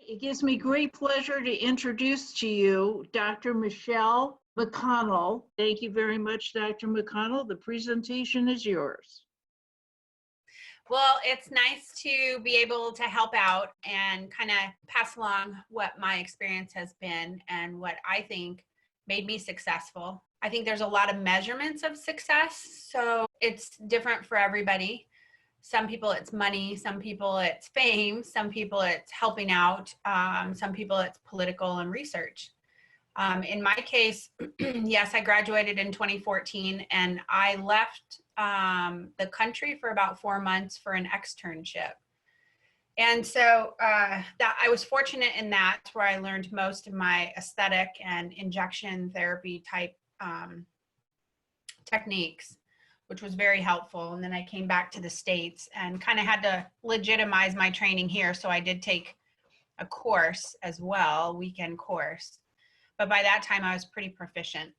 It gives me great pleasure to introduce to you Dr. Michele Mcconnell. Thank you very much, Dr. Mcconnell. The presentation is yours. Well, it's nice to be able to help out and kind of pass along what my experience has been and what I think made me successful. I think there's a lot of measurements of success, so it's different for everybody. Some people it's money, some people it's fame, some people it's helping out, some people it's political and research. In my case, yes, I graduated in 2014 and I left the country for about 4 months for an externship. And so that I was fortunate in that, where I learned most of my aesthetic and injection therapy type techniques, which was very helpful. And then I came back to the States and kind of had to legitimize my training here. So I did take a course as well, weekend course. But by that time I was pretty proficient.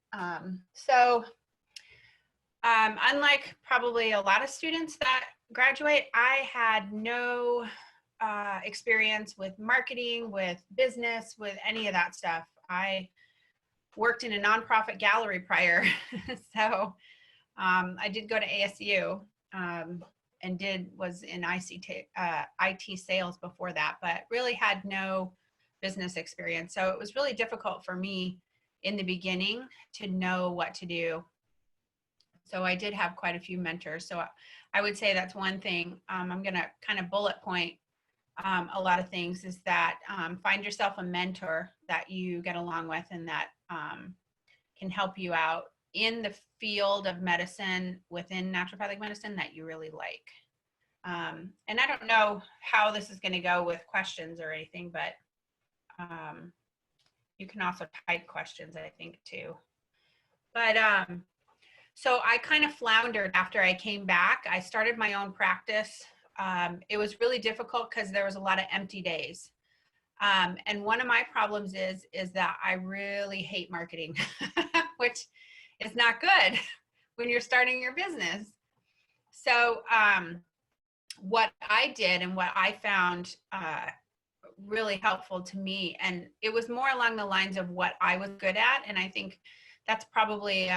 Unlike probably a lot of students that graduate, I had no experience with marketing, with business, with any of that stuff. I worked in a nonprofit gallery prior. So I did go to ASU and was in IT sales before that, but really had no business experience. So it was really difficult for me in the beginning to know what to do. So I did have quite a few mentors. So I would say that's one thing. I'm going to kind of bullet point a lot of things, is that find yourself a mentor that you get along with and that can help you out in the field of medicine within naturopathic medicine that you really like. And I don't know how this is going to go with questions or anything, but you can also type questions, I think, too. But so I kind of floundered after I came back. I started my own practice. It was really difficult because there was a lot of empty days. And one of my problems is that I really hate marketing, which is not good when you're starting your business. So what I did and what I found really helpful to me, and it was more along the lines of what I was good at, and I think that's probably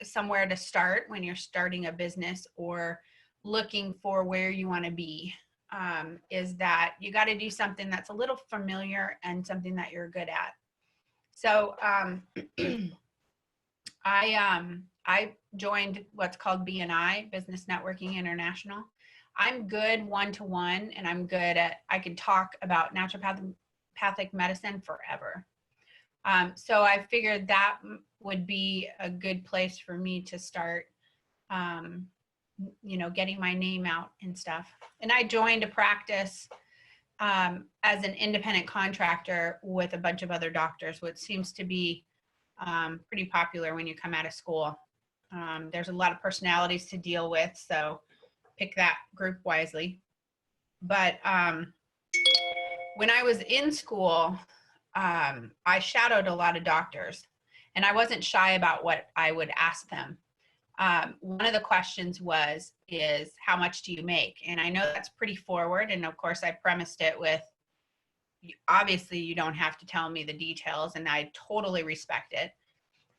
somewhere to start when you're starting a business or looking for where you want to be, is that you got to do something that's a little familiar and something that you're good at. So I joined what's called BNI, Business Networking International. I'm good one-to-one, and I'm good at, I can talk about naturopathic medicine forever. So I figured that would be a good place for me to start, getting my name out and stuff. And I joined a practice as an independent contractor with a bunch of other doctors, which seems to be pretty popular when you come out of school. There's a lot of personalities to deal with, so pick that group wisely. But when I was in school, I shadowed a lot of doctors, and I wasn't shy about what I would ask them. One of the questions is how much do you make? And I know that's pretty forward. And of course I premised it with, obviously you don't have to tell me the details, and I totally respect it,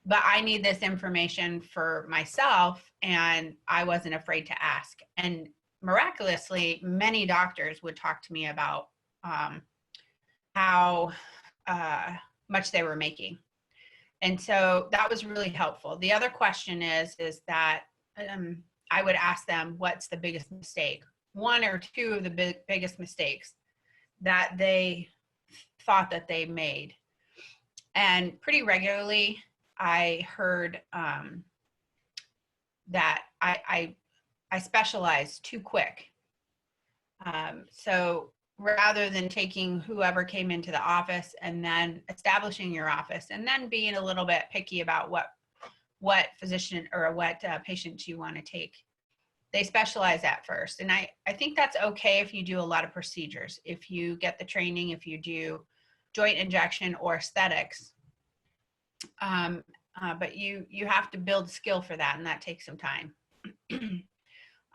but I need this information for myself, and I wasn't afraid to ask. And miraculously, many doctors would talk to me about how much they were making. And so that was really helpful. The other question is that I would ask them, what's the biggest mistake? One or two of the biggest mistakes that they thought that they made. And pretty regularly, I heard that I specialized too quick. So rather than taking whoever came into the office and then establishing your office and then being a little bit picky about what physician or what patient you want to take, they specialize at first. And I think that's okay if you do a lot of procedures, if you get the training, if you do joint injection or aesthetics. But you have to build skill for that, and that takes some time.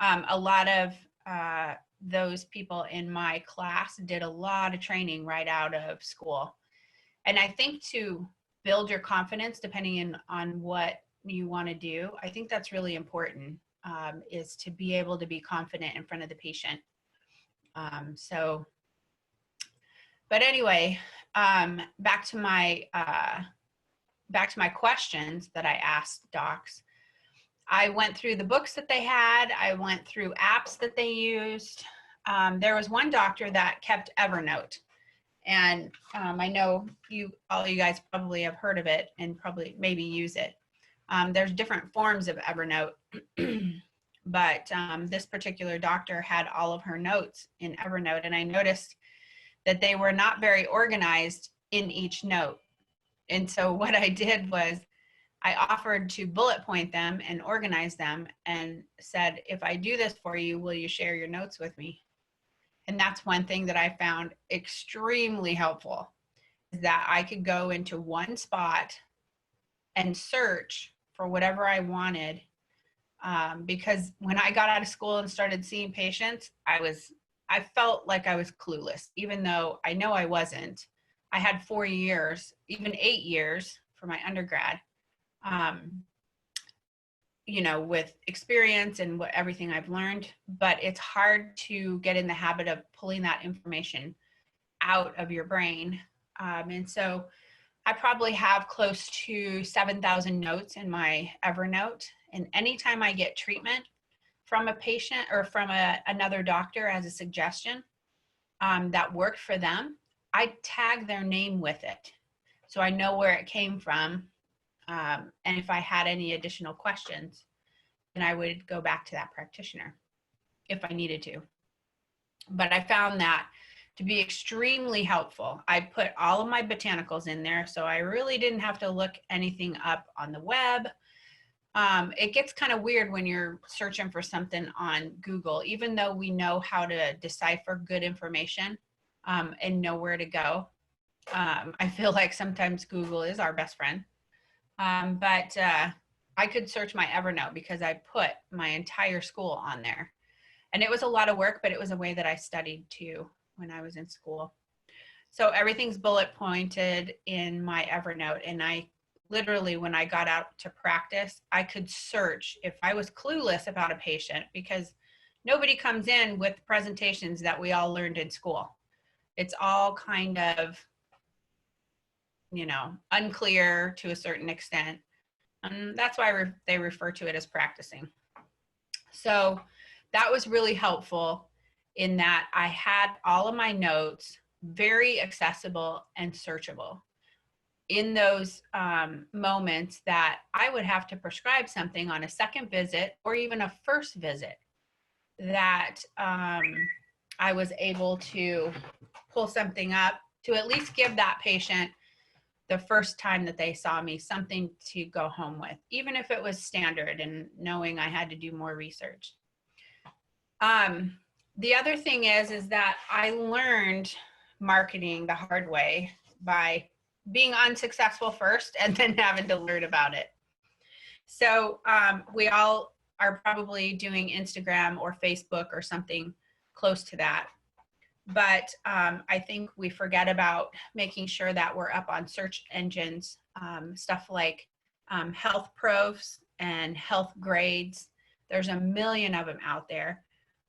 A lot of those people in my class did a lot of training right out of school. And I think to build your confidence, depending on what you want to do, I think that's really important, is to be able to be confident in front of the patient. But anyway, back to my questions that I asked docs. I went through the books that they had. I went through apps that they used. There was one doctor that kept Evernote, and I know all you guys probably have heard of it and probably maybe use it. There's different forms of Evernote, but this particular doctor had all of her notes in Evernote, and I noticed that they were not very organized in each note. And so what I did was I offered to bullet point them and organize them and said, if I do this for you, will you share your notes with me? And that's one thing that I found extremely helpful, is that I could go into one spot and search for whatever I wanted. Because when I got out of school and started seeing patients, I felt like I was clueless, even though I know I wasn't. I had 4 years, even 8 years for my undergrad, with experience and everything I've learned, but it's hard to get in the habit of pulling that information out of your brain. And so I probably have close to 7,000 notes in my Evernote. And anytime I get treatment from a patient or from another doctor as a suggestion that worked for them, I tag their name with it, so I know where it came from. And if I had any additional questions, then I would go back to that practitioner if I needed to. But I found that to be extremely helpful. I put all of my botanicals in there, so I really didn't have to look anything up on the web. It gets kind of weird when you're searching for something on Google, even though we know how to decipher good information and know where to go. I feel like sometimes Google is our best friend. But I could search my Evernote because I put my entire school on there. And it was a lot of work, but it was a way that I studied too when I was in school. So everything's bullet pointed in my Evernote. And I literally, when I got out to practice, I could search if I was clueless about a patient, because nobody comes in with presentations that we all learned in school. It's all kind of, unclear to a certain extent. And that's why they refer to it as practicing. So that was really helpful in that I had all of my notes very accessible and searchable. In those moments that I would have to prescribe something on a second visit or even a first visit, that I was able to pull something up to at least give that patient the first time that they saw me something to go home with, even if it was standard and knowing I had to do more research. The other thing is that I learned marketing the hard way by being unsuccessful first and then having to learn about it. So we all are probably doing Instagram or Facebook or something close to that. But I think we forget about making sure that we're up on search engines, stuff like health profs and health grades. There's a million of them out there.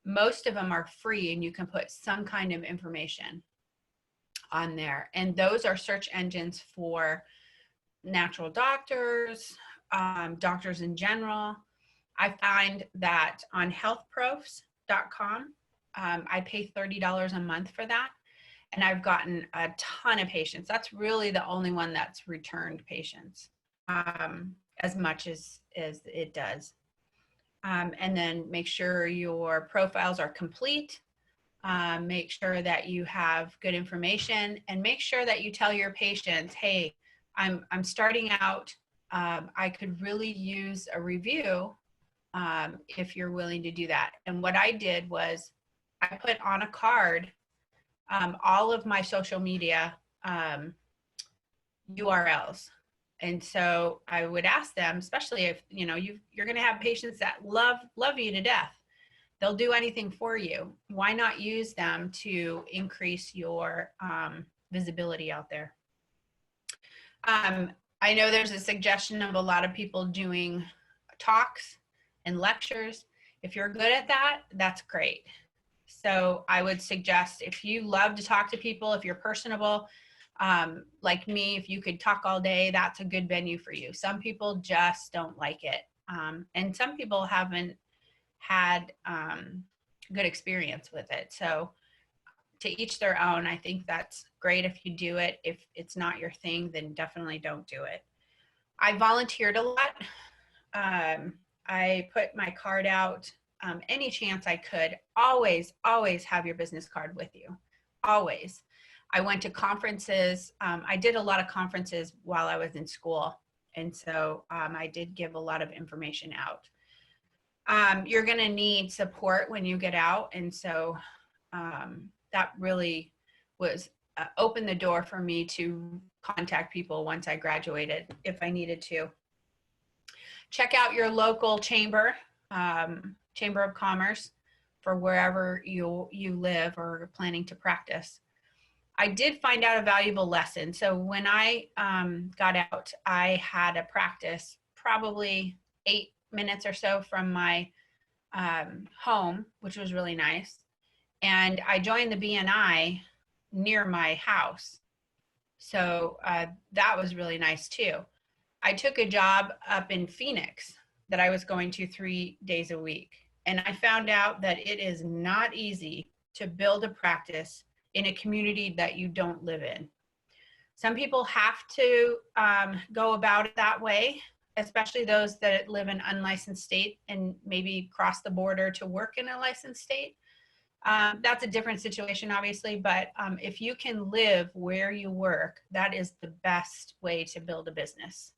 Most of them are free and you can put some kind of information on there. And those are search engines for natural doctors, doctors in general. I find that on healthprofs.com, I pay $30 a month for that. And I've gotten a ton of patients. That's really the only one that's returned patients as much as it does. And then make sure your profiles are complete. Make sure that you have good information, and make sure that you tell your patients, hey, I'm starting out. I could really use a review if you're willing to do that. And what I did was I put on a card all of my social media URLs. And so I would ask them, especially if you're going to have patients that love you to death, They'll do anything for you. Why not use them to increase your visibility out there? I know there's a suggestion of a lot of people doing talks and lectures. If you're good at that, that's great. So I would suggest, if you love to talk to people, if you're personable, like me, if you could talk all day, that's a good venue for you. Some people just don't like it. And some people haven't had good experience with it. So to each their own. I think that's great if you do it. If it's not your thing, then definitely don't do it. I volunteered a lot. I put my card out any chance I could. Always, always have your business card with you. Always. I went to conferences. I did a lot of conferences while I was in school. And so I did give a lot of information out. You're going to need support when you get out. And so that really was opened the door for me to contact people once I graduated if I needed to. Check out your local chamber, Chamber of Commerce, for wherever you live or are planning to practice. I did find out a valuable lesson. So when I got out, I had a practice probably 8 minutes or so from my home, which was really nice. And I joined the BNI near my house. So that was really nice too. I took a job up in Phoenix that I was going to 3 days a week. And I found out that it is not easy to build a practice in a community that you don't live in. Some people have to go about it that way, especially those that live in unlicensed state and maybe cross the border to work in a licensed state. That's a different situation, obviously, but if you can live where you work, that is the best way to build a business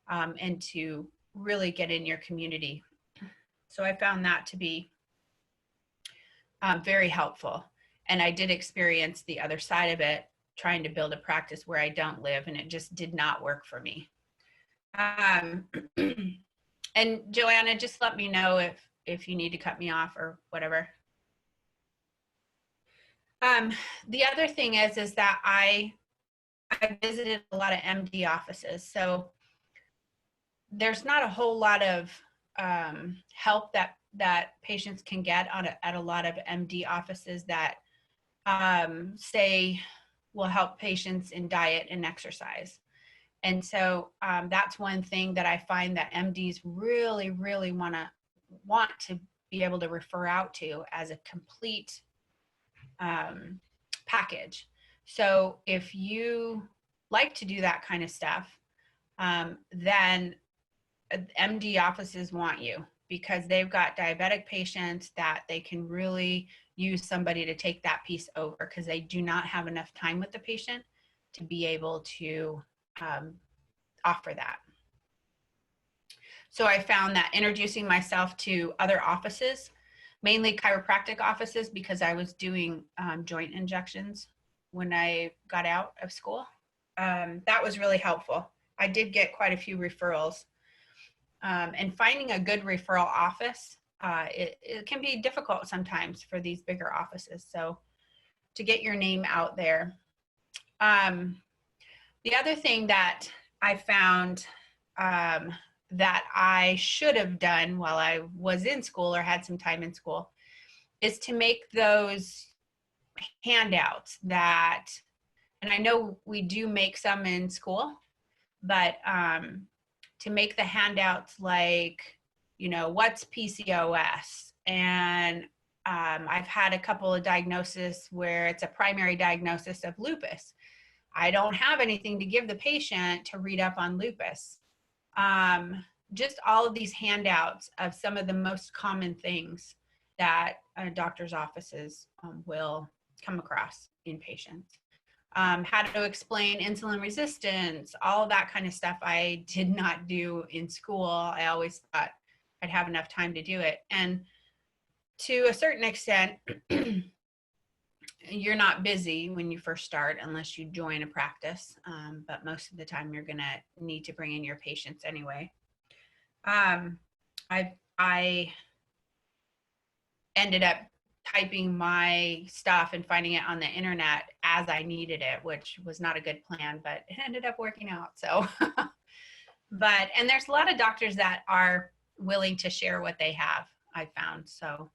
and to really get in your community. So I found that to be very helpful. And I did experience the other side of it, trying to build a practice where I don't live, and it just did not work for me. And Joanna, just let me know if you need to cut me off or whatever. The other thing is that I visited a lot of MD offices. So there's not a whole lot of help that patients can get at a lot of MD offices that say will help patients in diet and exercise. And so that's one thing that I find that MDs really, really want to be able to refer out to as a complete package. So if you like to do that kind of stuff, then MD offices want you, because they've got diabetic patients that they can really use somebody to take that piece over, because they do not have enough time with the patient to be able to offer that. So I found that introducing myself to other offices, mainly chiropractic offices, because I was doing joint injections when I got out of school, that was really helpful. I did get quite a few referrals. And finding a good referral office, it can be difficult sometimes for these bigger offices. So to get your name out there. The other thing that I found that I should have done while I was in school or had some time in school is to make those handouts that, and I know we do make some in school, but to make the handouts like, you know, what's PCOS? And I've had a couple of diagnoses where it's a primary diagnosis of lupus. I don't have anything to give the patient to read up on lupus. Just all of these handouts of some of the most common things that doctors' offices will come across in patients. How to explain insulin resistance, all of that kind of stuff I did not do in school. I always thought I'd have enough time to do it. And to a certain extent, you're not busy when you first start unless you join a practice. But most of the time you're gonna need to bring in your patients anyway. I ended up typing my stuff and finding it on the internet as I needed it, which was not a good plan, but it ended up working out. So, and there's a lot of doctors that are willing to share what they have, I found. So,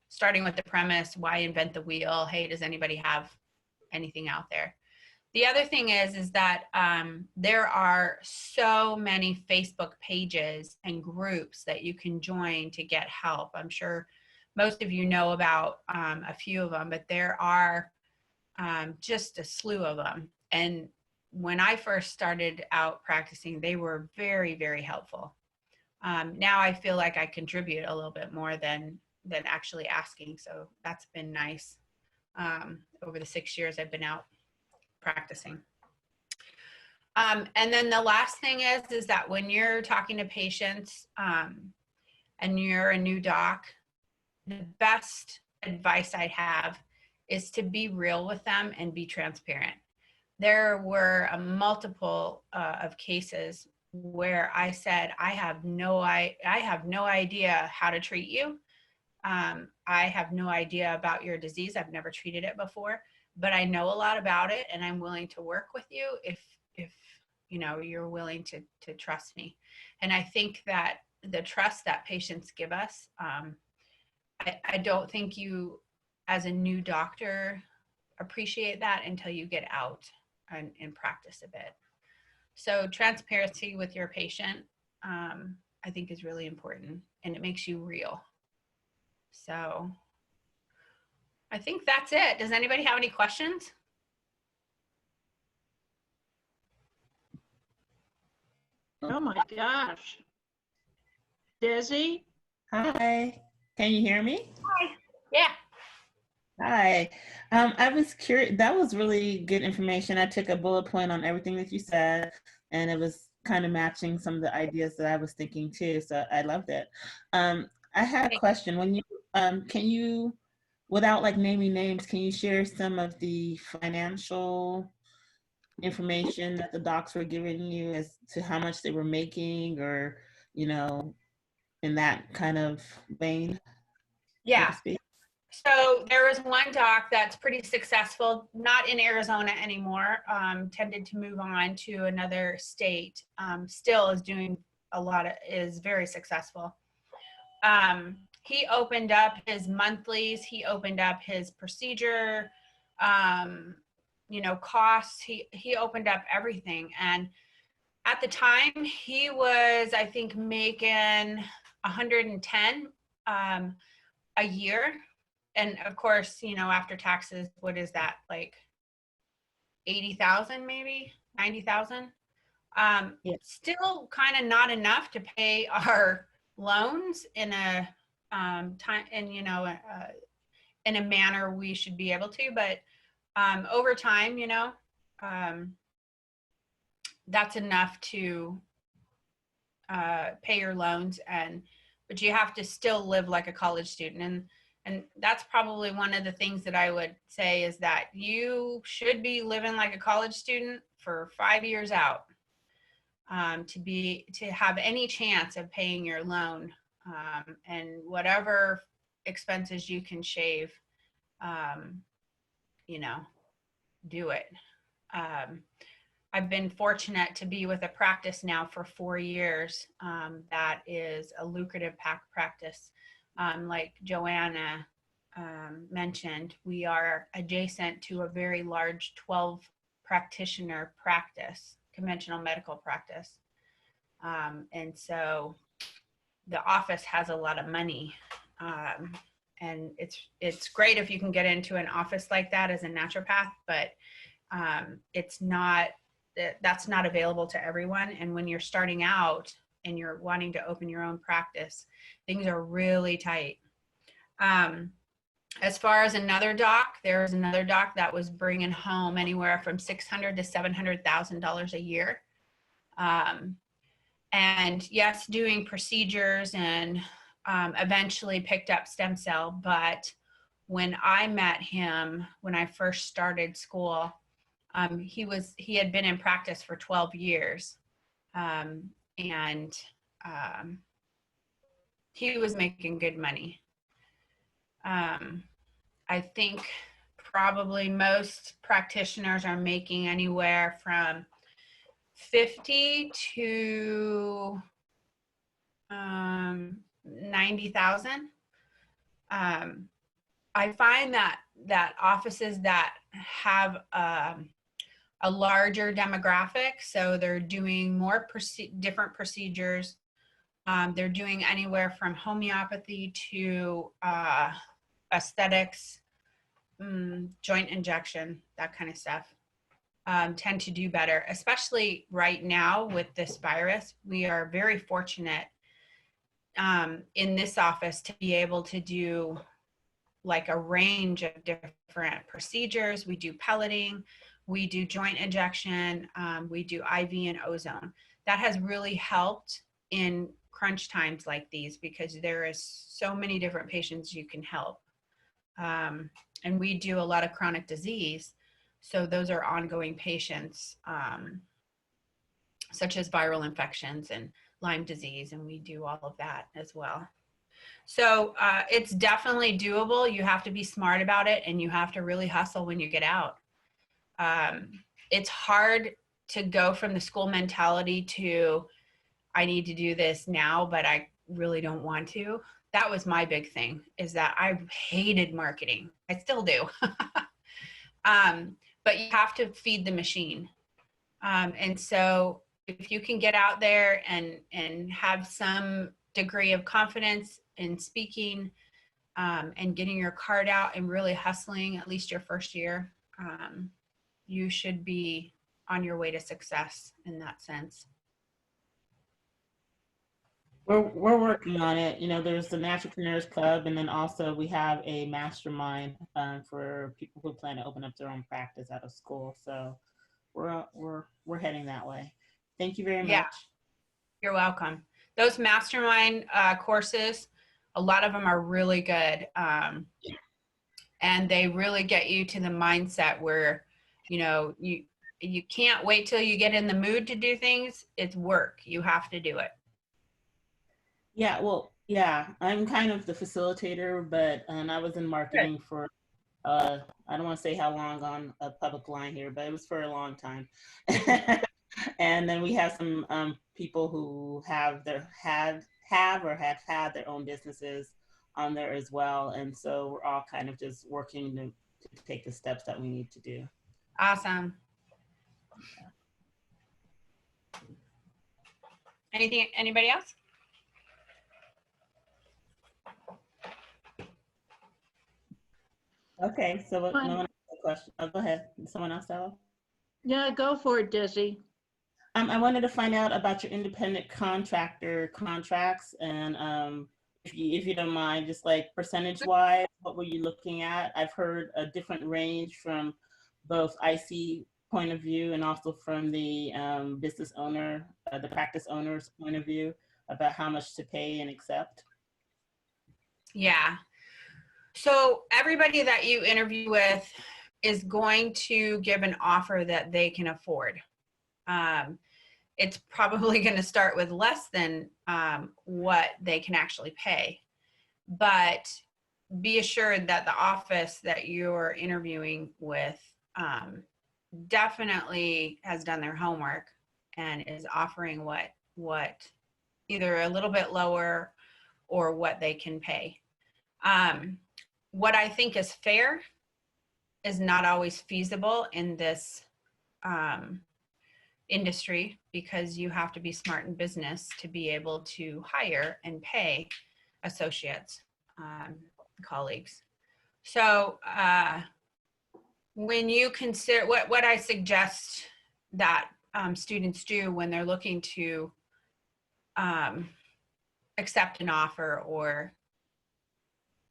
starting with the premise, why invent the wheel? Hey, does anybody have anything out there? The other thing is that there are so many Facebook pages and groups that you can join to get help. I'm sure most of you know about a few of them, but there are just a slew of them. And when I first started out practicing, they were very, very helpful. Now I feel like I contribute a little bit more than actually asking. So that's been nice over the 6 years I've been out practicing. And then the last thing is that when you're talking to patients and you're a new doc, the best advice I have is to be real with them and be transparent. There were multiple of cases where I said, I have no idea how to treat you. I have no idea about your disease. I've never treated it before, but I know a lot about it, and I'm willing to work with you if you're willing to trust me. And I think that the trust that patients give us, I don't think you, as a new doctor, appreciate that until you get out and practice a bit. So transparency with your patient, I think, is really important, and it makes you real. So I think that's it. Does anybody have any questions? Oh my gosh. Desi? Hi, can you hear me? Hi. Yeah. Hi. I was curious. That was really good information. I took a bullet point on everything that you said, and it was kind of matching some of the ideas that I was thinking too. So I loved it. I had a question. When you can you, without like naming names, can you share some of the financial information that the docs were giving you as to how much they were making, or in that kind of vein, so Yeah. to speak? So there was one doc that's pretty successful, not in Arizona anymore, tended to move on to another state, still is doing is very successful. He opened up his monthlies, he opened up his procedure, costs, he opened up everything. And at the time he was, I think, making 110 a year. And of course, after taxes, what is that, like 80,000, maybe 90,000? Yeah. Still kind of not enough to pay our loans in a time, and in a manner we should be able to. But over time, that's enough to pay your loans, but you have to still live like a college student. And that's probably one of the things that I would say, is that you should be living like a college student for 5 years out to have any chance of paying your loan, and whatever expenses you can shave, do it. I've been fortunate to be with a practice now for 4 years that is a lucrative practice. Like Joanna mentioned, we are adjacent to a very large 12 practitioner practice, conventional medical practice. And so the office has a lot of money. And it's great if you can get into an office like that as a naturopath, but that's not available to everyone. And when you're starting out and you're wanting to open your own practice, things are really tight. As far as another doc, there was another doc that was bringing home anywhere from $600,000 to $700,000 a year. And yes, doing procedures, and eventually picked up stem cell. But when I met him, when I first started school, he had been in practice for 12 years. And he was making good money. I think probably most practitioners are making anywhere from 50 to 90,000. I find that offices that have a larger demographic, so they're doing more different procedures. They're doing anywhere from homeopathy to aesthetics, joint injection, that kind of stuff, tend to do better, especially right now with this virus. We are very fortunate in this office to be able to do like a range of different procedures. We do pelleting, we do joint injection, we do IV and ozone. That has really helped in crunch times like these because there is so many different patients you can help. And we do a lot of chronic disease. So those are ongoing patients, such as viral infections and Lyme disease, and we do all of that as well. So it's definitely doable. You have to be smart about it, and you have to really hustle when you get out. It's hard to go from the school mentality to, I need to do this now, but I really don't want to. That was my big thing, is that I hated marketing. I still do. But you have to feed the machine. And so if you can get out there and have some degree of confidence in speaking and getting your card out and really hustling at least your first year, you should be on your way to success in that sense. We're working on it. You know, there's the Naturepreneurs Club, and then also we have a mastermind for people who plan to open up their own practice out of school. So we're heading that way. Thank you very much. Yeah, you're welcome. Those mastermind courses, a lot of them are really good, and they really get you to the mindset where, you know, you can't wait till you get in the mood to do things. It's work. You have to do it. Yeah, well, yeah, I'm kind of the facilitator, but I was in marketing for, I don't want to say how long on a public line here, but it was for a long time. And then we have some people who have had their own businesses on there as well. And so we're all kind of just working to take the steps that we need to do. Awesome. Anybody else? Okay, so no one has a question. Oh, go ahead. Someone else, Ella? Yeah, go for it, Desi. I wanted to find out about your independent contractor contracts, and if you don't mind, just like percentage-wise, what were you looking at? I've heard a different range from both IC point of view and also from the business owner, the practice owner's point of view about how much to pay and accept. Yeah. So everybody that you interview with is going to give an offer that they can afford. It's probably going to start with less than what they can actually pay. But be assured that the office that you're interviewing with definitely has done their homework and is offering what either a little bit lower or what they can pay. What I think is fair is not always feasible in this industry, because you have to be smart in business to be able to hire and pay associates, colleagues. So when you consider what I suggest that students do when they're looking to accept an offer or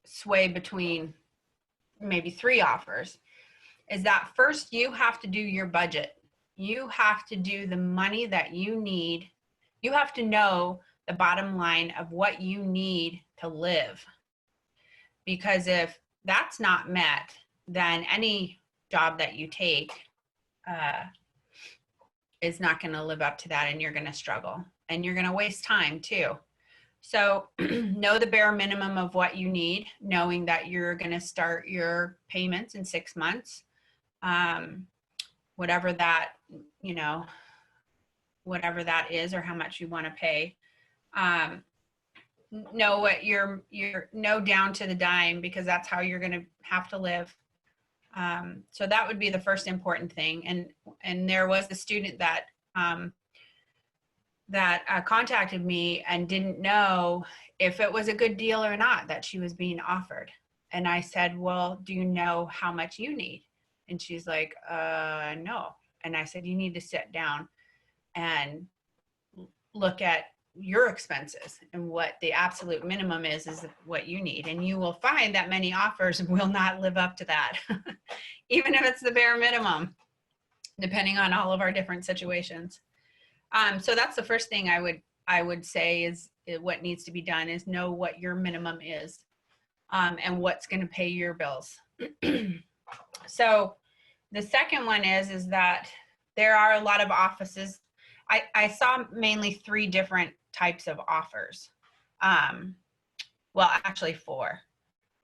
sway between maybe 3 offers, is that first you have to do your budget. You have to do the money that you need. You have to know the bottom line of what you need to live. Because if that's not met, then any job that you take is not going to live up to that, and you're going to struggle, and you're going to waste time too. So know the bare minimum of what you need, knowing that you're going to start your payments in 6 months. Whatever that, you know, whatever that is or how much you want to pay. Know what you're know down to the dime, because that's how you're going to have to live. So that would be the first important thing. And there was a student that contacted me and didn't know if it was a good deal or not that she was being offered. And I said, well, do you know how much you need? And she's like, no. And I said, you need to sit down and look at your expenses, and what the absolute minimum is what you need. And you will find that many offers will not live up to that, even if it's the bare minimum, depending on all of our different situations. So that's the first thing I would say is what needs to be done is know what your minimum is, and what's going to pay your bills. So the second one is that there are a lot of offices. I saw mainly 3 different types of offers. Well, actually 4.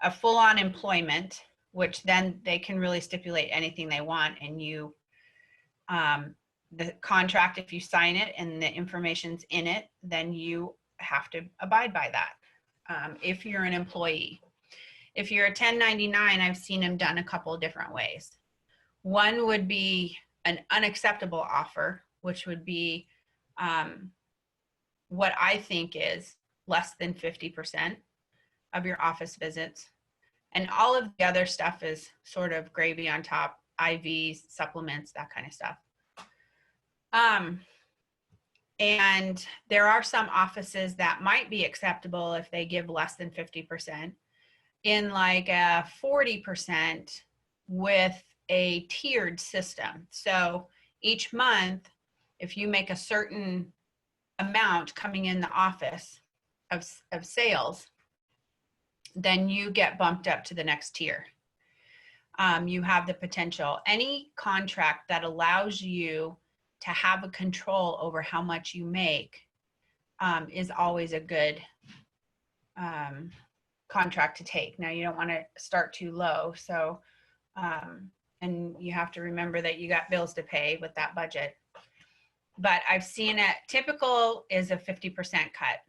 A full-on employment, which then they can really stipulate anything they want, and you, the contract, if you sign it and the information's in it, then you have to abide by that. If you're an employee. If you're a 1099, I've seen them done a couple of different ways. One would be an unacceptable offer, which would be what I think is less than 50% of your office visits. And all of the other stuff is sort of gravy on top, IVs, supplements, that kind of stuff. And there are some offices that might be acceptable if they give less than 50%, in like a 40% with a tiered system. So each month, if you make a certain amount coming in the office of sales, then you get bumped up to the next tier. You have the potential. Any contract that allows you to have a control over how much you make is always a good contract to take. Now, you don't want to start too low. So, and you have to remember that you got bills to pay with that budget. But I've seen it, typical is a 50% cut.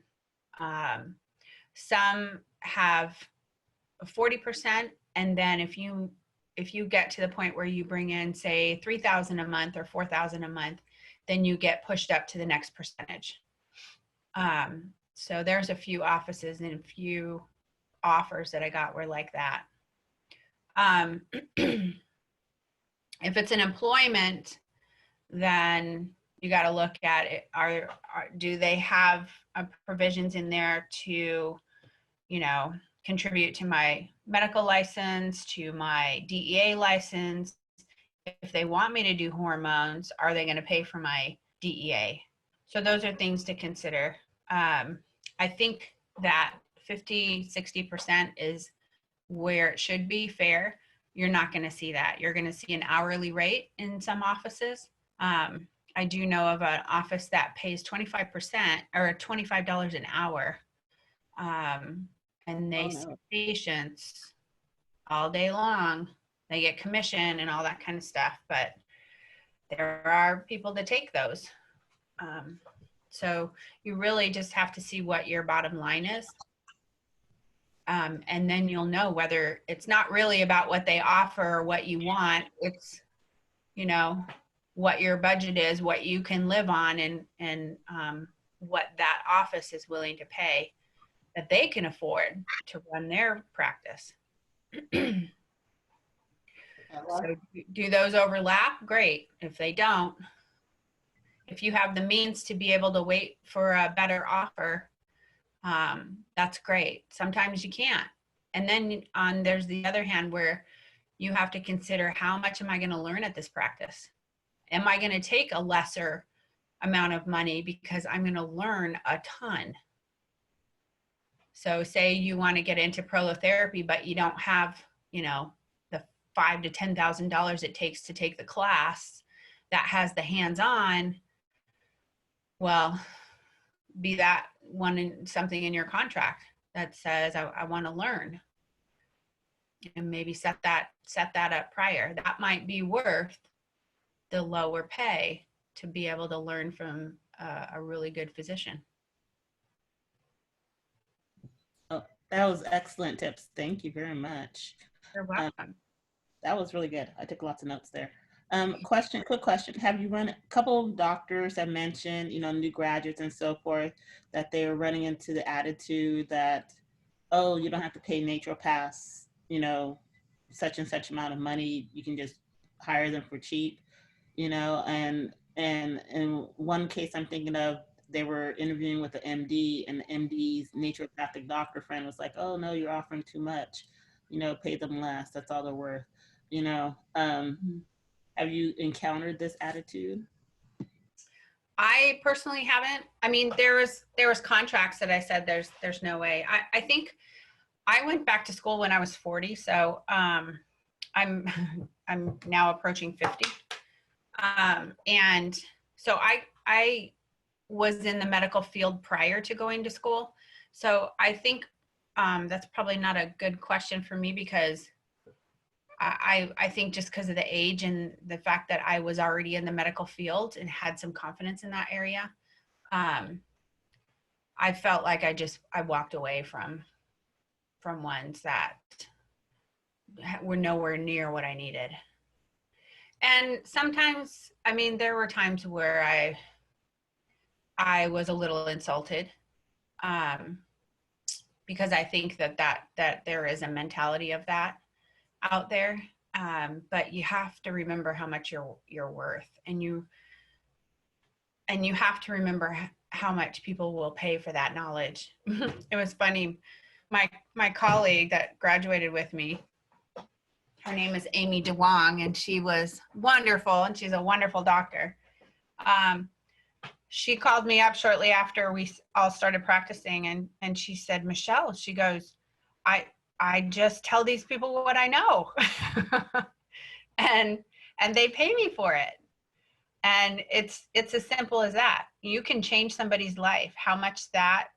Some have a 40%. And then if you get to the point where you bring in, say, $3,000 a month or $4,000 a month, then you get pushed up to the next percentage. So there's a few offices and a few offers that I got were like that. If it's an employment, then you got to look at it. Do they have provisions in there to, you know, contribute to my medical license, to my DEA license? If they want me to do hormones, are they going to pay for my DEA? So those are things to consider. I think that 50-60% is where it should be fair. You're not going to see that. You're going to see an hourly rate in some offices. I do know of an office that pays 25% or $25 an hour. And they see patients all day long. They get commission and all that kind of stuff, but there are people that take those. So you really just have to see what your bottom line is. And then you'll know whether it's not really about what they offer or what you want. It's, you know, what your budget is, what you can live on, and what that office is willing to pay that they can afford to run their practice. So do those overlap? Great. If they don't, if you have the means to be able to wait for a better offer, that's great. Sometimes you can't. And then there's the other hand where you have to consider, how much am I going to learn at this practice? Am I going to take a lesser amount of money because I'm going to learn a ton? So say you want to get into prolotherapy, but you don't have, you know, the $5,000 to $10,000 it takes to take the class that has the hands-on. Well, be that one in something in your contract that says, I want to learn, and maybe set that up prior. That might be worth the lower pay to be able to learn from a really good physician. Oh, that was excellent tips. Thank you very much. You're welcome. That was really good. I took lots of notes there. Quick question. Have you run, a couple of doctors have mentioned, new graduates and so forth, that they were running into the attitude that, oh, you don't have to pay naturopaths, such and such amount of money. You can just hire them for cheap, and in one case I'm thinking of, they were interviewing with the MD, and the MD's naturopathic doctor friend was like, oh no, you're offering too much, pay them less. That's all they're worth, Have you encountered this attitude? I personally haven't. I mean, there was contracts that I said there's no way. I think I went back to school when I was 40, so I'm now approaching 50, and so I was in the medical field prior to going to school. So I think that's probably not a good question for me, because I think just because of the age and the fact that I was already in the medical field and had some confidence in that area, I felt like I walked away from ones that were nowhere near what I needed. And sometimes, I mean, there were times where I was a little insulted, because I think that there is a mentality of that out there, but you have to remember how much you're worth, and you have to remember how much people will pay for that knowledge. It was funny, my colleague that graduated with me, her name is Amy DeWong, and she was wonderful, and she's a wonderful doctor. She called me up shortly after we all started practicing, and she said, Michele, she goes, I just tell these people what I know. and they pay me for it. And it's as simple as that. You can change somebody's life. How much that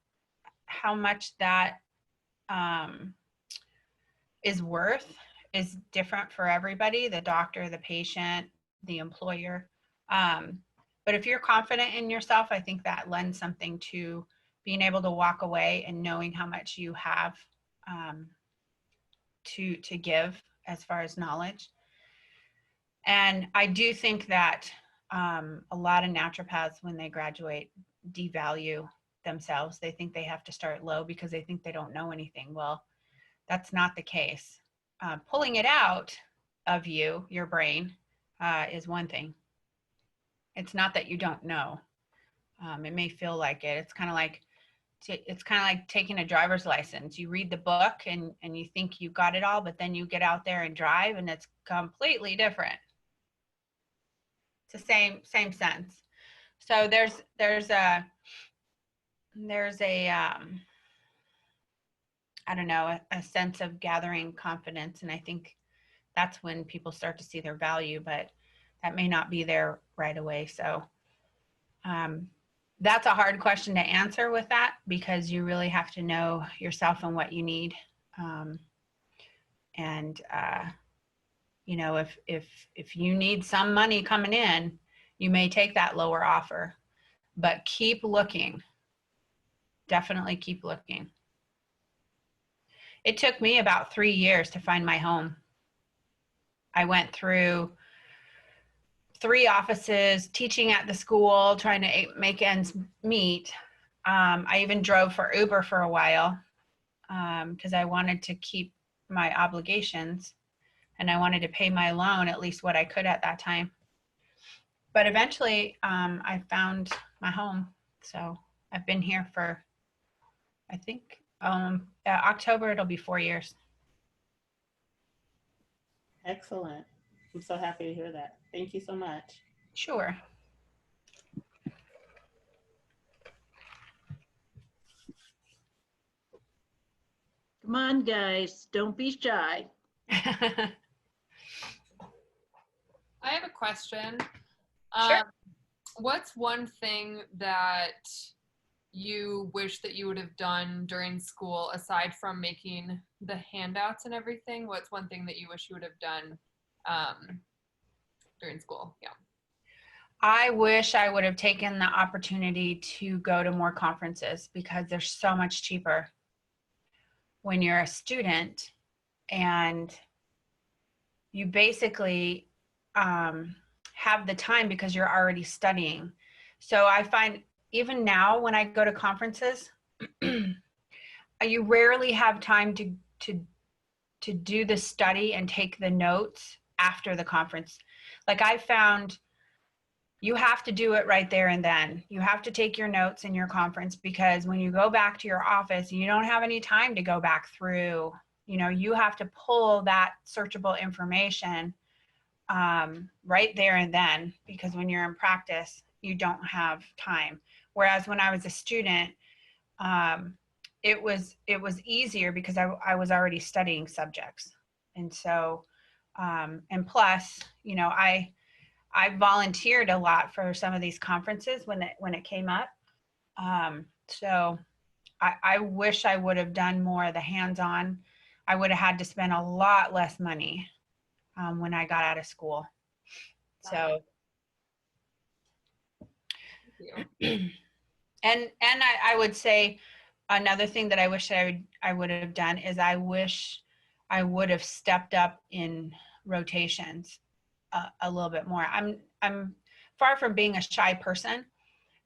is worth is different for everybody, the doctor, the patient, the employer. But if you're confident in yourself, I think that lends something to being able to walk away and knowing how much you have to give as far as knowledge. And I do think that a lot of naturopaths, when they graduate, devalue themselves. They think they have to start low because they think they don't know anything. Well, that's not the case. Pulling it out of your brain, is one thing. It's not that you don't know. It may feel like it. It's kind of like taking a driver's license. You read the book and you think you got it all, but then you get out there and drive and it's completely different. It's the same sense. So there's a I don't know, a sense of gathering confidence, and I think that's when people start to see their value, but that may not be there right away. So that's a hard question to answer with that, because you really have to know yourself and what you need. You know, if you need some money coming in, you may take that lower offer, but keep looking. Definitely keep looking. It took me about 3 years to find my home. I went through 3 offices, teaching at the school, trying to make ends meet. I even drove for Uber for a while because I wanted to keep my obligations and I wanted to pay my loan, at least what I could at that time. But eventually I found my home. So I've been here for, I think, October, it'll be 4 years. Excellent. I'm so happy to hear that. Thank you so much. Sure. Come on, guys, don't be shy. I have a question. Sure. What's one thing that you wish that you would have done during school aside from making the handouts and everything? What's one thing that you wish you would have done during school? Yeah. I wish I would have taken the opportunity to go to more conferences because they're so much cheaper when you're a student, and you basically have the time because you're already studying. So I find even now when I go to conferences, you rarely have time to do the study and take the notes after the conference. Like I found you have to do it right there and then. You have to take your notes in your conference because when you go back to your office, you don't have any time to go back through. You have to pull that searchable information right there and then, because when you're in practice, you don't have time. Whereas when I was a student, it was easier because I was already studying subjects. And so, and plus, I volunteered a lot for some of these conferences when it came up. So I wish I would have done more of the hands-on. I would have had to spend a lot less money when I got out of school. So, and I would say another thing that I wish I would have done is I wish I would have stepped up in rotations a little bit more. I'm far from being a shy person,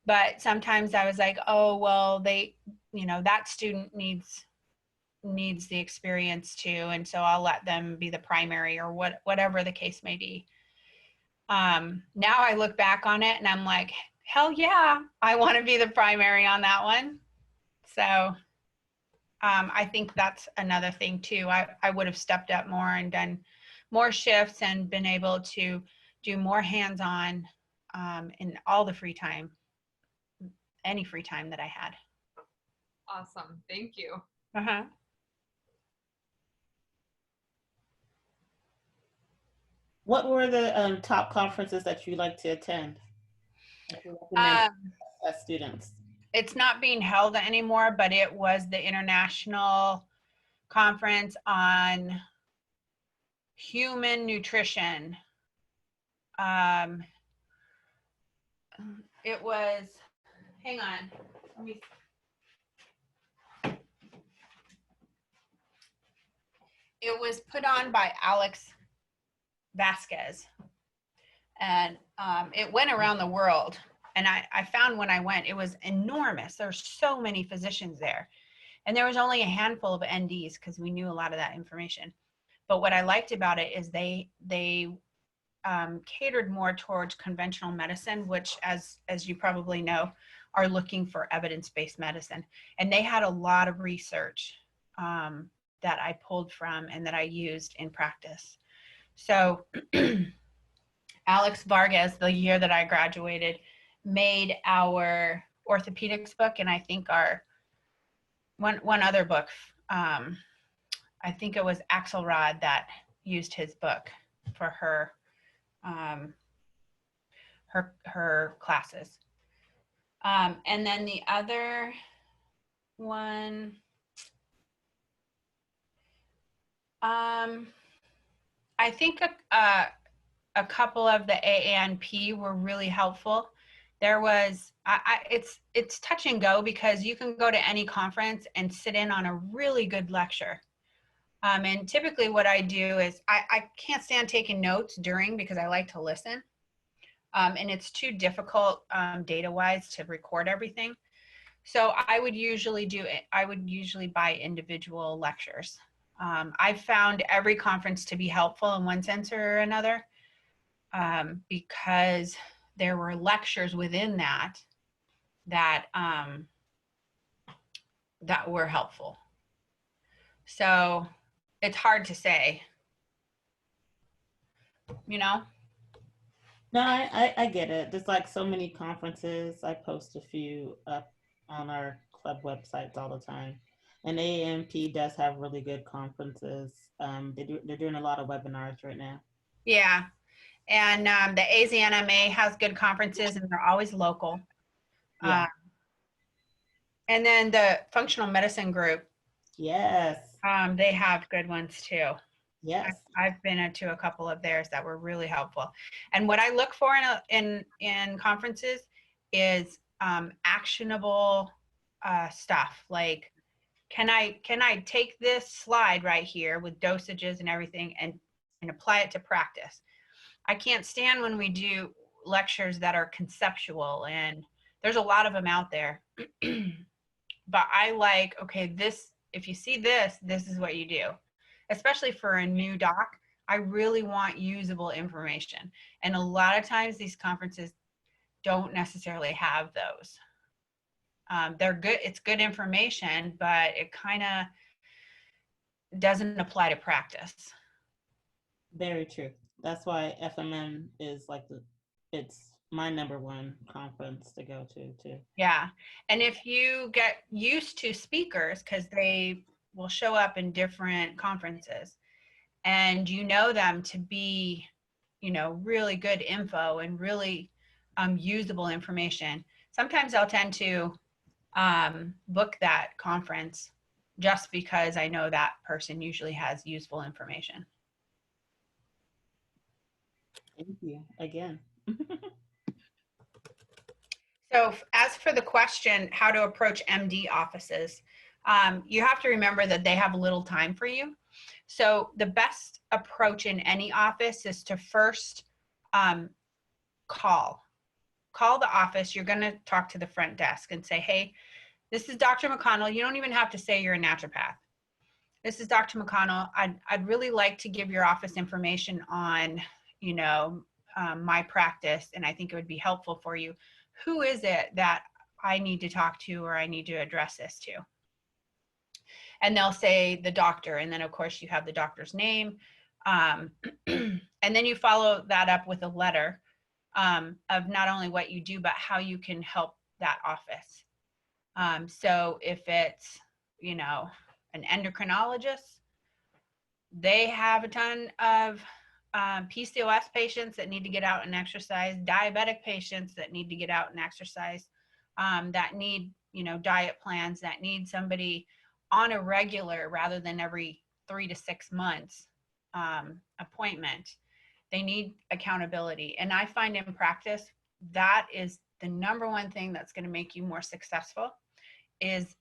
but sometimes I was like, oh, well, that student needs the experience too. And so I'll let them be the primary or whatever the case may be. Now I look back on it and I'm like, hell yeah, I want to be the primary on that one. So I think that's another thing too. I would have stepped up more and done more shifts and been able to do more hands-on in all the free time, any free time that I had. Awesome. Thank you. Uh-huh. What were the top conferences that you like to attend? That you recommend as students? It's not being held anymore, but it was the International Conference on Human Nutrition. It was, hang on, let me. It was put on by Alex Vasquez, and it went around the world. And I found when I went, it was enormous. There's so many physicians there. And there was only a handful of NDs because we knew a lot of that information. But what I liked about it is they catered more towards conventional medicine, which, as you probably know, are looking for evidence-based medicine. And they had a lot of research that I pulled from and that I used in practice. So Alex Vargas, the year that I graduated, made our orthopedics book, and I think our one other book. I think it was Axelrod that used his book for her her classes. And then the other one, I think a couple of the AANP were really helpful. There was, it's touch and go because you can go to any conference and sit in on a really good lecture. And typically what I do is I can't stand taking notes during because I like to listen. And it's too difficult data-wise to record everything. So I would usually buy individual lectures. I've found every conference to be helpful in one sense or another because there were lectures within that were helpful. So it's hard to say, you know? No, I get it. There's like so many conferences. I post a few up on our club websites all the time. And AAMP does have really good conferences. They're doing a lot of webinars right now. Yeah. And the AZNMA has good conferences and they're always local. Yeah. And then the functional medicine group, Yes. they have good ones too. Yes. I've been to a couple of theirs that were really helpful. And what I look for in conferences is actionable stuff. Like, can I take this slide right here with dosages and everything and apply it to practice? I can't stand when we do lectures that are conceptual, and there's a lot of them out there. But I like, okay, this, if you see this, this is what you do. Especially for a new doc, I really want usable information. And a lot of times these conferences don't necessarily have those. They're good, it's good information, but it kind of doesn't apply to practice. Very true. That's why FMM is like it's my #1 conference to go to too. Yeah. And if you get used to speakers, because they will show up in different conferences, and you know them to be, really good info and really usable information, sometimes I'll tend to book that conference just because I know that person usually has useful information. Thank you again. So as for the question, how to approach MD offices, you have to remember that they have little time for you. So the best approach in any office is to first call the office. You're going to talk to the front desk and say, hey, this is Dr. McConnell. You don't even have to say you're a naturopath. This is Dr. McConnell. I'd really like to give your office information on, my practice, and I think it would be helpful for you. Who is it that I need to talk to or I need to address this to? And they'll say the doctor. And then of course you have the doctor's name. And then you follow that up with a letter of not only what you do, but how you can help that office. So if it's, an endocrinologist, they have a ton of PCOS patients that need to get out and exercise, diabetic patients that need to get out and exercise, that need, diet plans, that need somebody on a regular rather than every 3 to 6 months appointment. They need accountability. And I find in practice, that is the #1 thing that's going to make you more successful is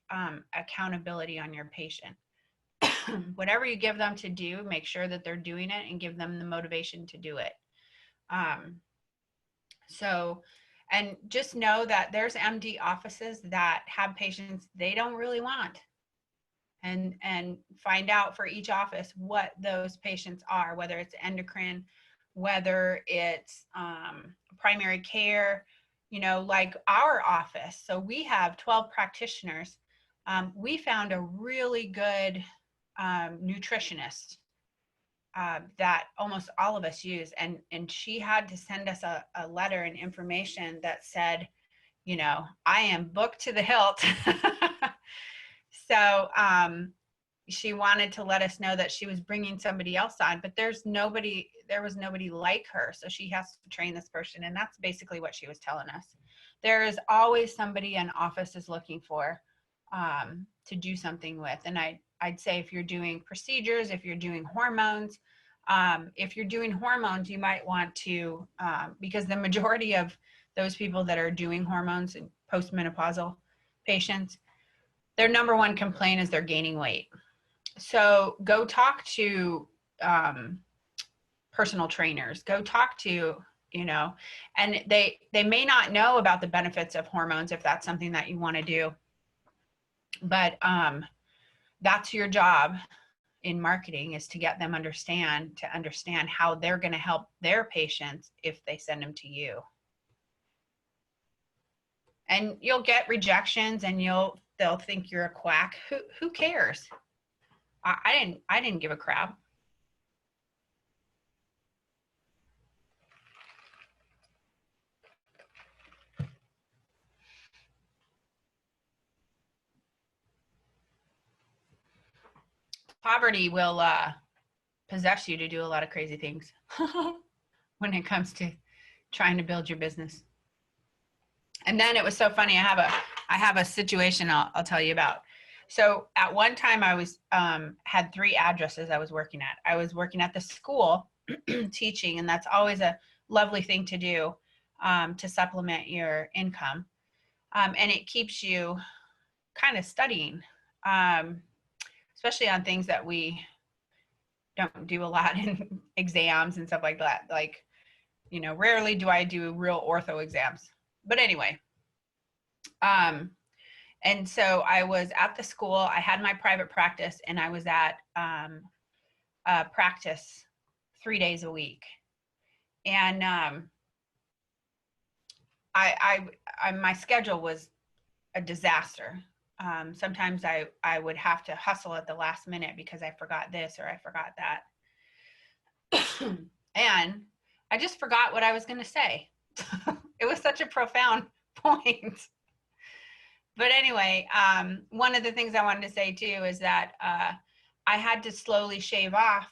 accountability on your patient. Whatever you give them to do, make sure that they're doing it and give them the motivation to do it. And just know that there's MD offices that have patients they don't really want, and find out for each office what those patients are, whether it's endocrine, whether it's primary care, like our office. So we have 12 practitioners. We found a really good nutritionist that almost all of us use, and she had to send us a letter and information that said, I am booked to the hilt. So she wanted to let us know that she was bringing somebody else on, but there was nobody like her, so she has to train this person. And that's basically what she was telling us. There is always somebody an office is looking for to do something with. And I'd say if you're doing procedures, if you're doing hormones, you might want to, because the majority of those people that are doing hormones and postmenopausal patients, their #1 complaint is they're gaining weight. So go talk to personal trainers, go talk to, and they may not know about the benefits of hormones if that's something that you want to do. But that's your job in marketing, is to get them to understand how they're going to help their patients if they send them to you. And you'll get rejections, and they'll think you're a quack. Who cares? I didn't give a crap. Poverty will possess you to do a lot of crazy things when it comes to trying to build your business. And then it was so funny. I I have a situation I'll tell you about. So at one time I was had 3 addresses I was working at. I was working at the school teaching, and that's always a lovely thing to do to supplement your income. And it keeps you kind of studying, especially on things that we don't do a lot in exams and stuff like that. Like, you know, rarely do I do real ortho exams. But anyway, and so I was at the school, I had my private practice, and I was at practice 3 days a week. And my schedule was a disaster. Sometimes I would have to hustle at the last minute because I forgot this or I forgot that. And I just forgot what I was going to say. It was such a profound point. But anyway, one of the things I wanted to say too is that I had to slowly shave off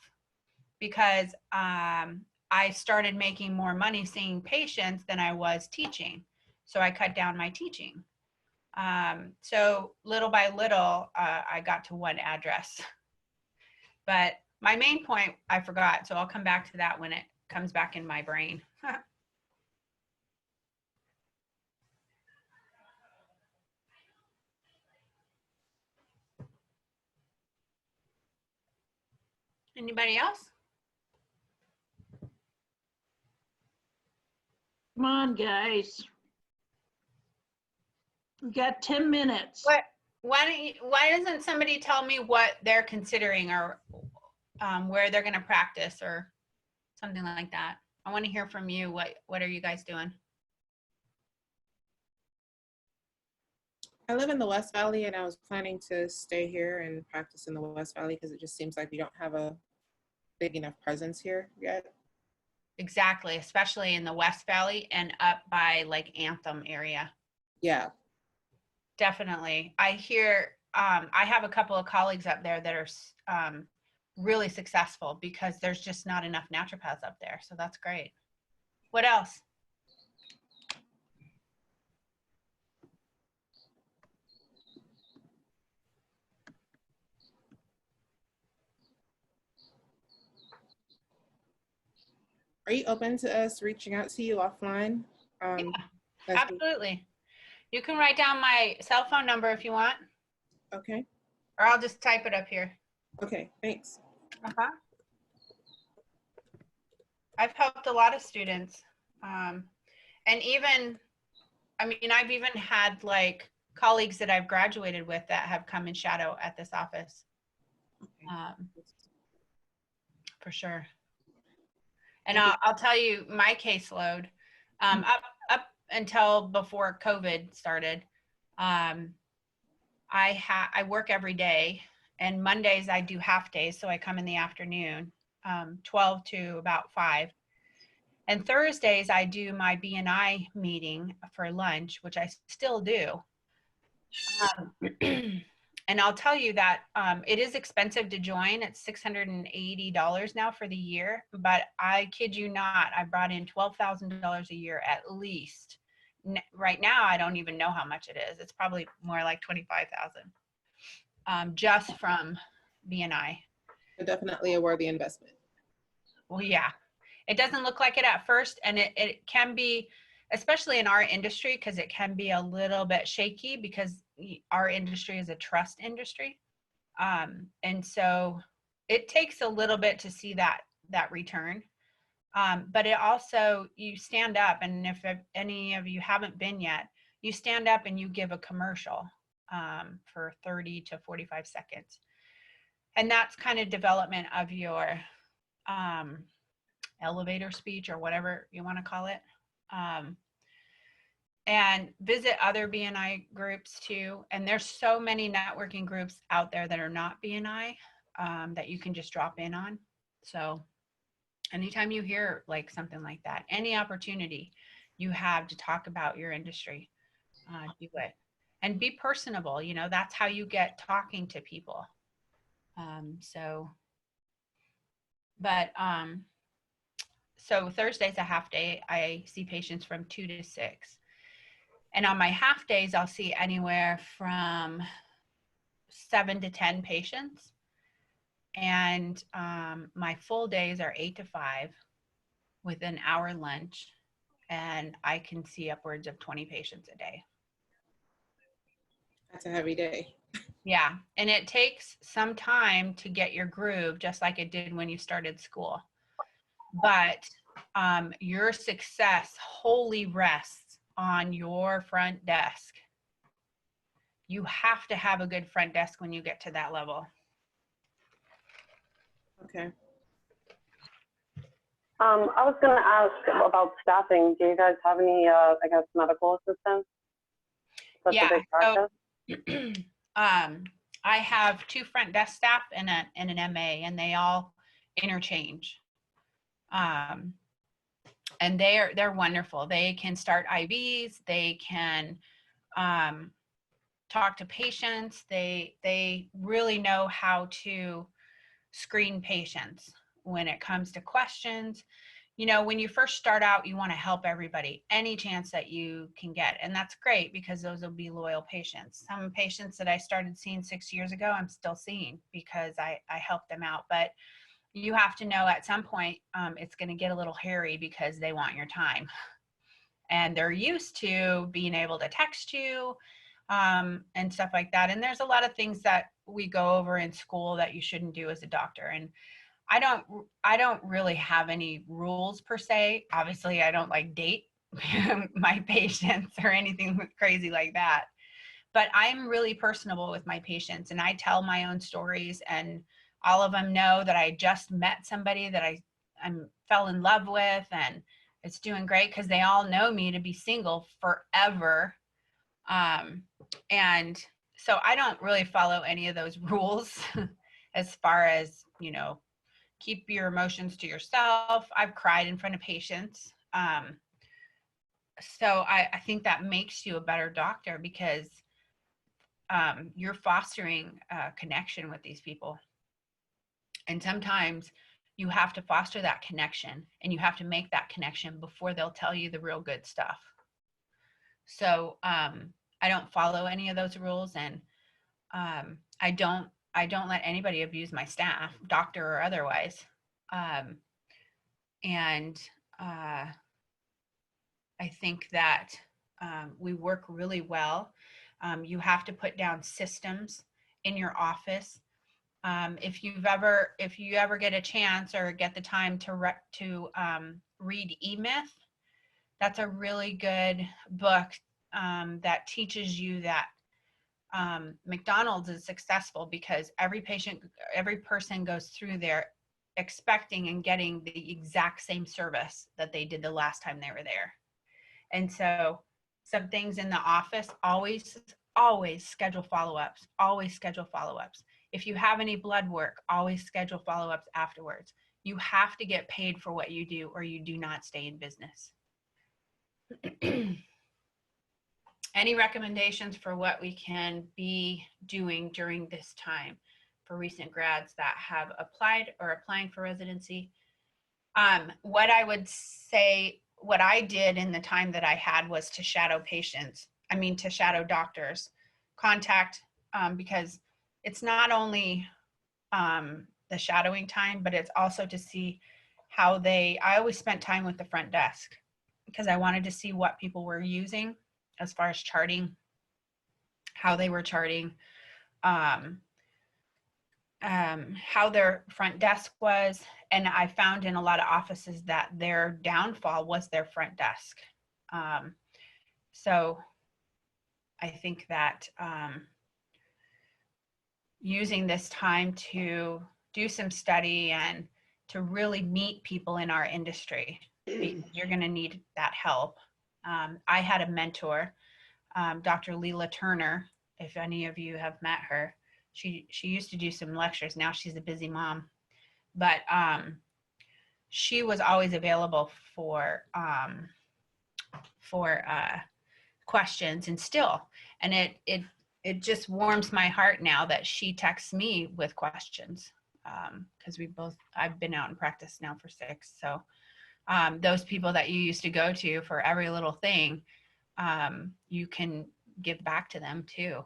because I started making more money seeing patients than I was teaching. So I cut down my teaching. So little by little, I got to 1 address. But my main point I forgot, so I'll come back to that when it comes back in my brain. Anybody else? Come on, guys. We got 10 minutes. Why doesn't somebody tell me what they're considering, or where they're going to practice or something like that? I want to hear from you. What are you guys doing? I live in the West Valley, and I was planning to stay here and practice in the West Valley because it just seems like we don't have a big enough presence here yet. Exactly, especially in the West Valley and up by like Anthem area. Yeah. Definitely. I hear, I have a couple of colleagues up there that are really successful because there's just not enough naturopaths up there. So that's great. What else? Are you open to us reaching out to you offline? Yeah, absolutely. You can write down my cell phone number if you want. Okay. Or I'll just type it up here. Okay, thanks. Uh-huh. I've helped a lot of students. And even, I mean, I've even had like colleagues that I've graduated with that have come and shadow at this office. For sure. And I'll tell you my caseload, up until before COVID started, I work every day, and Mondays I do half days. So I come in the afternoon, 12 to about 5. And Thursdays I do my BNI meeting for lunch, which I still do. And I'll tell you that it is expensive to join. It's $680 now for the year, but I kid you not, I brought in $12,000 a year at least. Right now, I don't even know how much it is. It's probably more like $25,000 just from BNI. Definitely a worthy investment. Well, yeah, it doesn't look like it at first, and it can be, especially in our industry, because it can be a little bit shaky because our industry is a trust industry. And so it takes a little bit to see that return. But it also, you stand up, and if any of you haven't been yet, you stand up and you give a commercial for 30 to 45 seconds. And that's kind of development of your elevator speech or whatever you want to call it. And visit other BNI groups too. And there's so many networking groups out there that are not BNI that you can just drop in on. So anytime you hear like something like that, any opportunity you have to talk about your industry, do it. And be personable, you know, that's how you get talking to people. So Thursday's a half day. I see patients from 2 to 6. And on my half days, I'll see anywhere from 7 to 10 patients. And my full days are 8 to 5 with an hour lunch. And I can see upwards of 20 patients a day. That's a heavy day. Yeah. And it takes some time to get your groove, just like it did when you started school. But your success wholly rests on your front desk. You have to have a good front desk when you get to that level. Okay. I was going to ask about staffing. Do you guys have any, I guess, medical assistants? That's a big practice. I have 2 front desk staff and an MA, and they all interchange. And they're wonderful. They can start IVs. They can talk to patients. They really know how to screen patients when it comes to questions. You know, when you first start out, you want to help everybody any chance that you can get. And that's great because those will be loyal patients. Some patients that I started seeing 6 years ago, I'm still seeing because I helped them out. But you have to know at some point it's going to get a little hairy because they want your time. And they're used to being able to text you and stuff like that. And there's a lot of things that we go over in school that you shouldn't do as a doctor. And I don't really have any rules per se. Obviously, I don't like date my patients or anything crazy like that. But I'm really personable with my patients, and I tell my own stories, and all of them know that I just met somebody that I fell in love with, and it's doing great because they all know me to be single forever. And so I don't really follow any of those rules as far as, you know, keep your emotions to yourself. I've cried in front of patients. So I think that makes you a better doctor because you're fostering a connection with these people. And sometimes you have to foster that connection, and you have to make that connection before they'll tell you the real good stuff. So I don't follow any of those rules, and I don't let anybody abuse my staff, doctor or otherwise. I think that we work really well. You have to put down systems in your office. If you ever get a chance or get the time to read E-Myth, that's a really good book that teaches you that McDonald's is successful because every person goes through there expecting and getting the exact same service that they did the last time they were there. And so some things in the office, always schedule follow-ups, always schedule follow-ups. If you have any blood work, always schedule follow-ups afterwards. You have to get paid for what you do or you do not stay in business. Any recommendations for what we can be doing during this time for recent grads that have applied or applying for residency? What I would say, what I did in the time that I had was to shadow to shadow doctors, contact, because it's not only the shadowing time, but it's also to see how I always spent time with the front desk because I wanted to see what people were using as far as charting, how they were charting, how their front desk was. And I found in a lot of offices that their downfall was their front desk. So I think that using this time to do some study and to really meet people in our industry, because you're going to need that help. I had a mentor, Dr. Leela Turner, if any of you have met her. She used to do some lectures. Now she's a busy mom. But she was always available for questions and still. And it just warms my heart now that she texts me with questions because I've been out in practice now for 6. So those people that you used to go to for every little thing, you can give back to them too.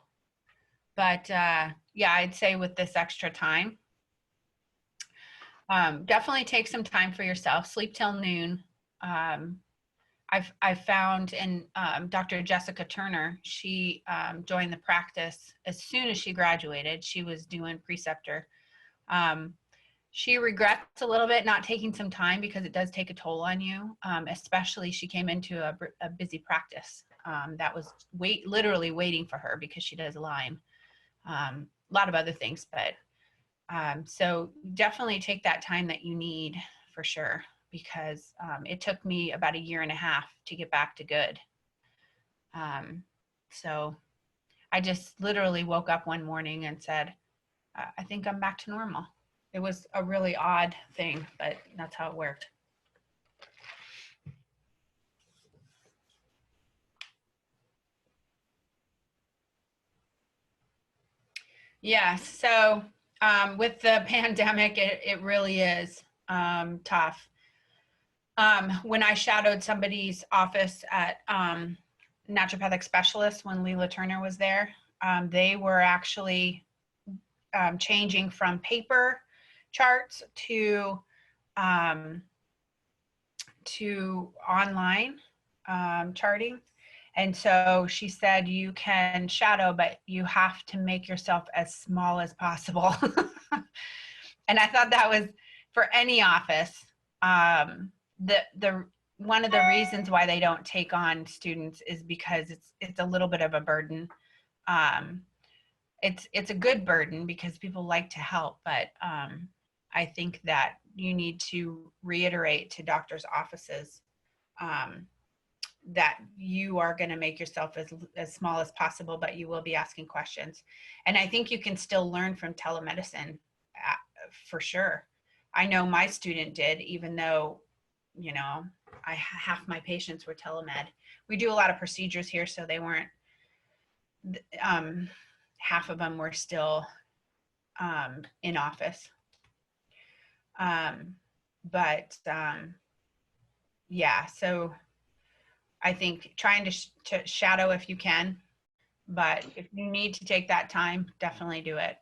But yeah, I'd say with this extra time, definitely take some time for yourself. Sleep till noon. I've found, and Dr. Jessica Turner, she joined the practice as soon as she graduated. She was doing preceptor. She regrets a little bit not taking some time because it does take a toll on you. Especially she came into a busy practice that was literally waiting for her because she does Lyme. A lot of other things, but so definitely take that time that you need for sure, because it took me about 1.5 years to get back to good. So I just literally woke up one morning and said, I think I'm back to normal. It was a really odd thing, but that's how it worked. Yeah, so with the pandemic, it really is tough. When I shadowed somebody's office at naturopathic specialist when Leela Turner was there, they were actually changing from paper charts to online charting. And so she said, you can shadow, but you have to make yourself as small as possible. And I thought that was for any office. The one of the reasons why they don't take on students is because it's a little bit of a burden. It's a good burden because people like to help, but I think that you need to reiterate to doctors' offices that you are going to make yourself as small as possible, but you will be asking questions. And I think you can still learn from telemedicine for sure. I know my student did, even though, you know, half my patients were telemed. We do a lot of procedures here, so they weren't, half of them were still in office. Yeah, so I think trying to shadow if you can, but if you need to take that time, definitely do it.